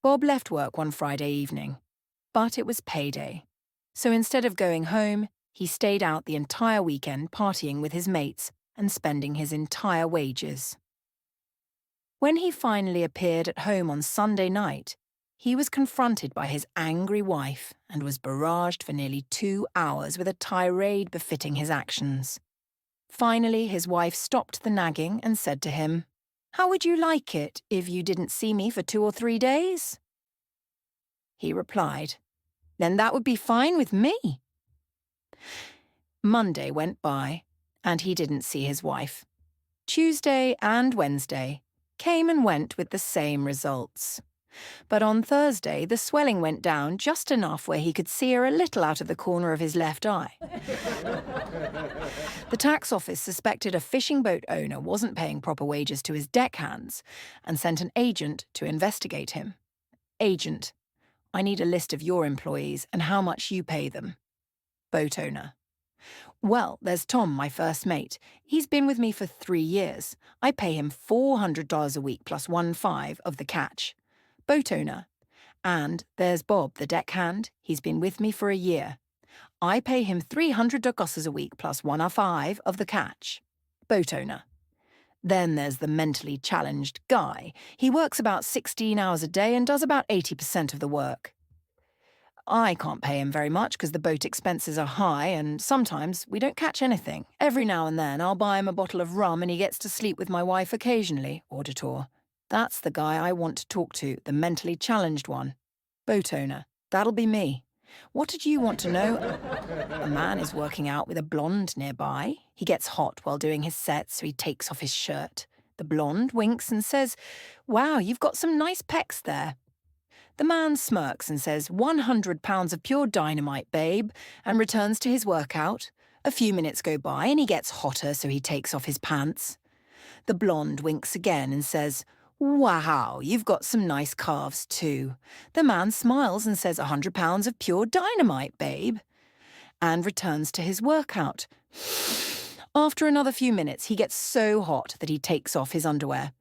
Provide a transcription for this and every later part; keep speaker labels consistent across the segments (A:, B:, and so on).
A: Bob left work one Friday evening, but it was payday. So instead of going home, he stayed out the entire weekend partying with his mates and spending his entire wages. When he finally appeared at home on Sunday night, he was confronted by his angry wife and was barraged for nearly 2 hours with a tirade befitting his actions. Finally, his wife stopped the nagging and said to him, "How would you like it if you didn't see me for 2 or 3 days?" He replied, "Then that would be fine with me." Monday went by, and he didn't see his wife. Tuesday and Wednesday came and went with the same results. But on Thursday, the swelling went down just enough where he could see her a little out of the corner of his left eye. The tax office suspected a fishing boat owner wasn't paying proper wages to his deckhands and sent an agent to investigate him. Agent, I need a list of your employees and how much you pay them. Boat owner. Well, there's Tom, my first mate. He's been with me for 3 years. I pay him $400 a week plus 1.5 of the catch. Boat owner. And there's Bob, the deckhand. He's been with me for a year. I pay him $300 a week plus 1.5 of the catch. Boat owner. Then there's the mentally challenged guy. He works about 16 hours a day and does about 80% of the work. I can't pay him very much because the boat expenses are high and sometimes we don't catch anything. Every now and then I'll buy him a bottle of rum and he gets to sleep with my wife occasionally, auditor. That's the guy I want to talk to, the mentally challenged one. Boat owner. That'll be me. What did you want to know? A man is working out with a blonde nearby. He gets hot while doing his set, so he takes off his shirt. The blonde winks and says, "Wow, you've got some nice pecs there." The man smirks and says, "100 pounds of pure dynamite, babe," and returns to his workout. A few minutes go by and he gets hotter, so he takes off his pants. The blonde winks again and says, "Wow, you've got some nice calves too." The man smiles and says, "100 pounds of pure dynamite, babe," and returns to his workout. After another few minutes, he gets so hot that he takes off his underwear.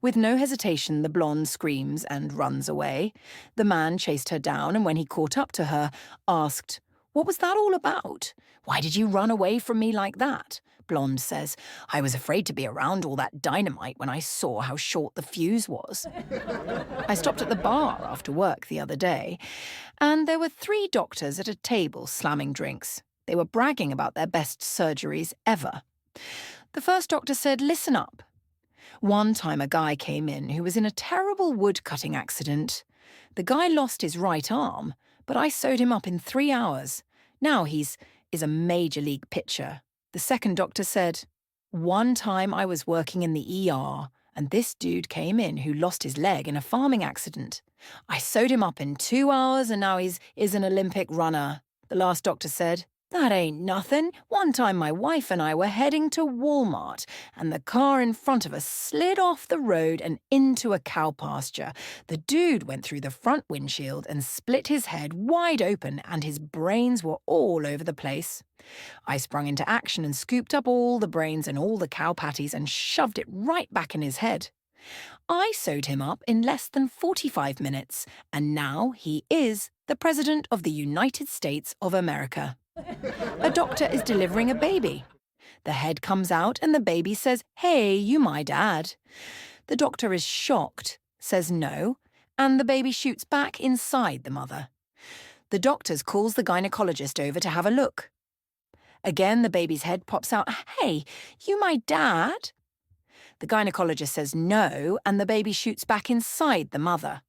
A: With no hesitation, the blonde screams and runs away. The man chased her down and when he caught up to her, asked, "What was that all about? Why did you run away from me like that?" Blonde says, "I was afraid to be around all that dynamite when I saw how short the fuse was. I stopped at the bar after work the other day, and there were 3 doctors at a table slamming drinks. They were bragging about their best surgeries ever. The first doctor said, 'Listen up. One time a guy came in who was in a terrible wood-cutting accident. The guy lost his right arm, but I sewed him up in 3 hours. Now he's a major league pitcher.' The second doctor said, 'One time I was working in the ER, and this dude came in who lost his leg in a farming accident. I sewed him up in 2 hours, and now he's an Olympic runner.' The last doctor said, 'That ain't nothing. One time my wife and I were heading to Walmart, and the car in front of us slid off the road and into a cow pasture. The dude went through the front windshield and split his head wide open, and his brains were all over the place. I sprung into action and scooped up all the brains and all the cow patties and shoved it right back in his head. I sewed him up in less than 45 minutes, and now he is the President of the United States of America. A doctor is delivering a baby. The head comes out and the baby says, 'Hey, you my dad.' The doctor is shocked, says no, and the baby shoots back inside the mother. The doctor calls the gynecologist over to have a look. Again, the baby's head pops out, 'Hey, you my dad?' The gynecologist says no, and the baby shoots back inside the mother.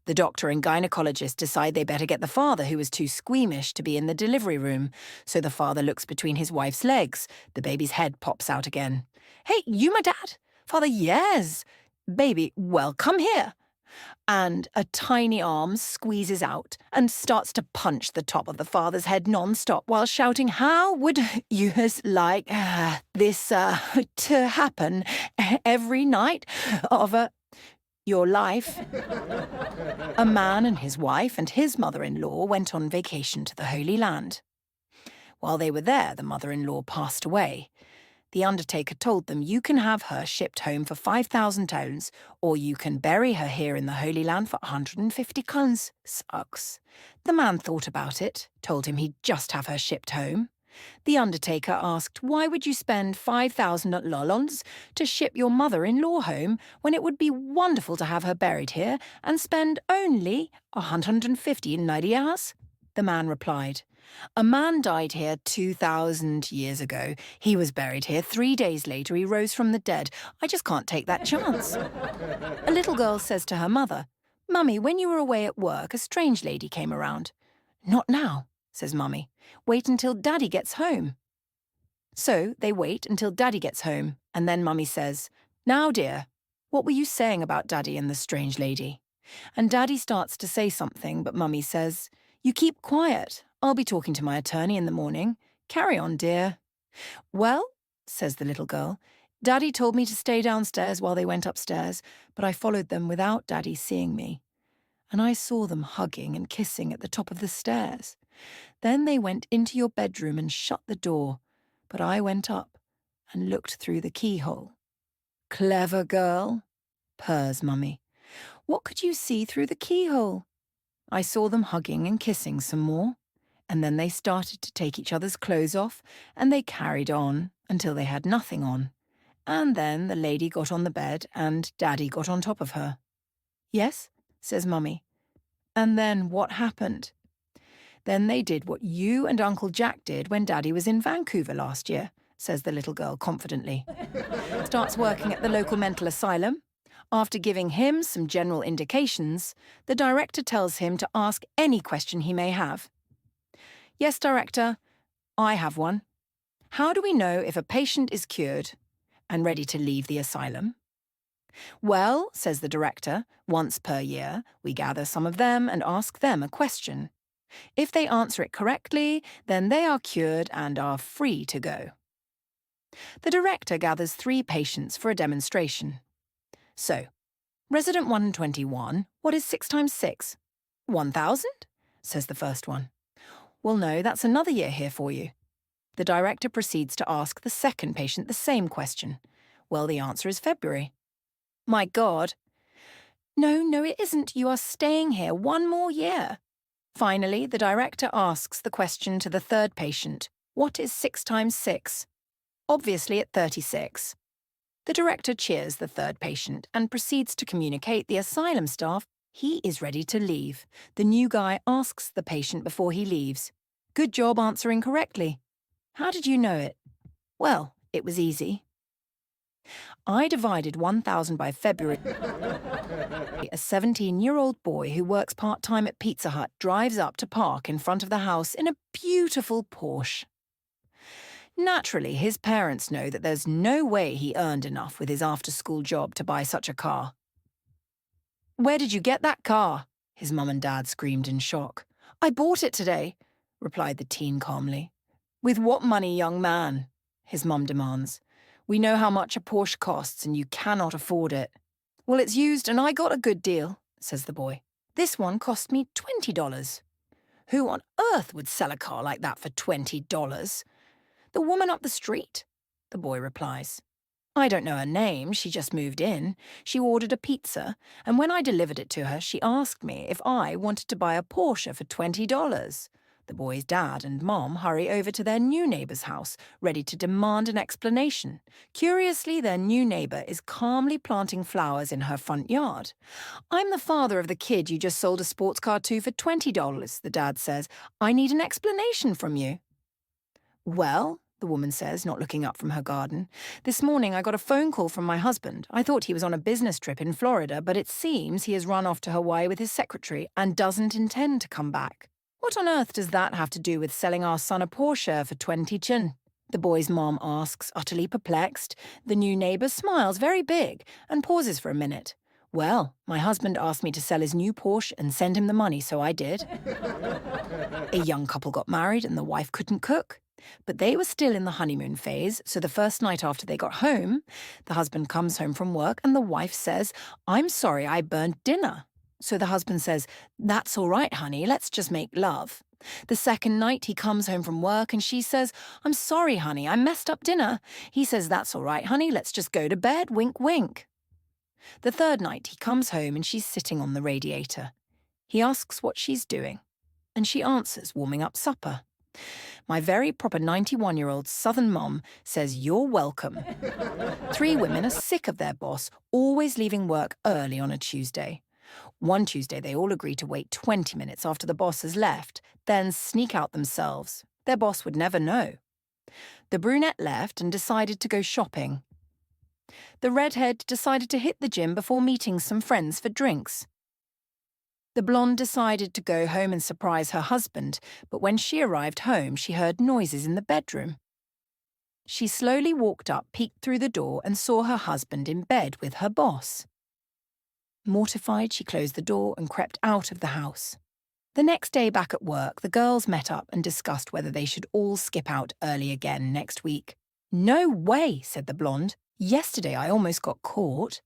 A: The doctor and gynecologist decide they better get the father, who is too squeamish to be in the delivery room. So the father looks between his wife's legs. The baby's head pops out again. 'Hey, you my dad?' Father, 'Yes.' Baby, 'Well, come here.' And a tiny arm squeezes out and starts to punch the top of the father's head non-stop while shouting, 'How would you like this to happen every night of your life?' A man and his wife and his mother-in-law went on vacation to the Holy Land. While they were there, the mother-in-law passed away. The undertaker told them you can have her shipped home for 5,000 pounds, or you can bury her here in the Holy Land for 150 pounds. Sucks. The man thought about it, told him he'd just have her shipped home. The undertaker asked, why would you spend 5,000 at Lolon's to ship your mother-in-law home when it would be wonderful to have her buried here and spend only 150 in Nidias? The man replied, a man died here 2,000 years ago. He was buried here 3 days later. He rose from the dead. I just can't take that chance. A little girl says to her mother, Mummy, when you were away at work, a strange lady came around. Not now, says Mummy. Wait until Daddy gets home. So they wait until Daddy gets home, and then Mummy says, now, dear, what were you saying about Daddy and the strange lady? And Daddy starts to say something, but Mummy says, you keep quiet. I'll be talking to my attorney in the morning. Carry on, dear. Well, says the little girl, Daddy told me to stay downstairs while they went upstairs, but I followed them without Daddy seeing me. And I saw them hugging and kissing at the top of the stairs. Then they went into your bedroom and shut the door, but I went up and looked through the keyhole. Clever girl, purrs Mummy. What could you see through the keyhole? I saw them hugging and kissing some more, and then they started to take each other's clothes off, and they carried on until they had nothing on. And then the lady got on the bed and Daddy got on top of her. Yes, says Mummy. And then what happened? Then they did what you and Uncle Jack did when Daddy was in Vancouver last year, says the little girl confidently. Starts working at the local mental asylum. After giving him some general indications, the director tells him to ask any question he may have. Yes, director, I have one. How do we know if a patient is cured and ready to leave the asylum? Well, says the director, once per year, we gather some of them and ask them a question. If they answer it correctly, then they are cured and are free to go. The director gathers 3 patients for a demonstration. So, resident 121, what is 6 times 6? 1,000? Says the first one. Well, no, that's another year here for you. The director proceeds to ask the second patient the same question. Well, the answer is February. My God. No, it isn't. You are staying here 1 more year. Finally, the director asks the question to the third patient. What is 6 times 6? Obviously at 36. The director cheers the third patient and proceeds to communicate the asylum staff he is ready to leave. The new guy asks the patient before he leaves, good job answering correctly. How did you know it? Well, it was easy. I divided 1,000 by February. A 17-year-old boy who works part-time at Pizza Hut drives up to park in front of the house in a beautiful Porsche. Naturally, his parents know that there's no way he earned enough with his after-school job to buy such a car. Where did you get that car? His mum and dad screamed in shock. I bought it today, replied the teen calmly. With what money, young man? His mum demands. We know how much a Porsche costs and you cannot afford it. Well, it's used and I got a good deal, says the boy. This one cost me $20. Who on earth would sell a car like that for $20? The woman up the street, the boy replies. I don't know her name, she just moved in. She ordered a pizza, and when I delivered it to her, she asked me if I wanted to buy a Porsche for $20. The boy's dad and mom hurry over to their new neighbour's house, ready to demand an explanation. Curiously, their new neighbour is calmly planting flowers in her front yard. I'm the father of the kid you just sold a sports car to for $20, the dad says. I need an explanation from you. Well, the woman says, not looking up from her garden, this morning I got a phone call from my husband. I thought he was on a business trip in Florida, but it seems he has run off to Hawaii with his secretary and doesn't intend to come back. What on earth does that have to do with selling our son a Porsche for 20 chin? The boy's mom asks, utterly perplexed. The new neighbour smiles very big and pauses for a minute. Well, my husband asked me to sell his new Porsche and send him the money, so I did. A young couple got married and the wife couldn't cook. But they were still in the honeymoon phase, so the first night after they got home, the husband comes home from work and the wife says, I'm sorry I burnt dinner. So the husband says, that's all right, honey, let's just make love. The second night, he comes home from work and she says, "I'm sorry, honey, I messed up dinner." He says, "That's all right, honey, let's just go to bed, wink, wink." The third night, he comes home and she's sitting on the radiator. He asks what she's doing, and she answers, warming up supper. My very proper 91-year-old Southern mom says, "You're welcome." Three women are sick of their boss, always leaving work early on a Tuesday. One Tuesday, they all agree to wait 20 minutes after the boss has left, then sneak out themselves. Their boss would never know. The brunette left and decided to go shopping. The redhead decided to hit the gym before meeting some friends for drinks. The blonde decided to go home and surprise her husband, but when she arrived home, she heard noises in the bedroom. She slowly walked up, peeked through the door, and saw her husband in bed with her boss. Mortified, she closed the door and crept out of the house. The next day back at work, the girls met up and discussed whether they should all skip out early again next week. "No way," said the blonde. "Yesterday I almost got caught."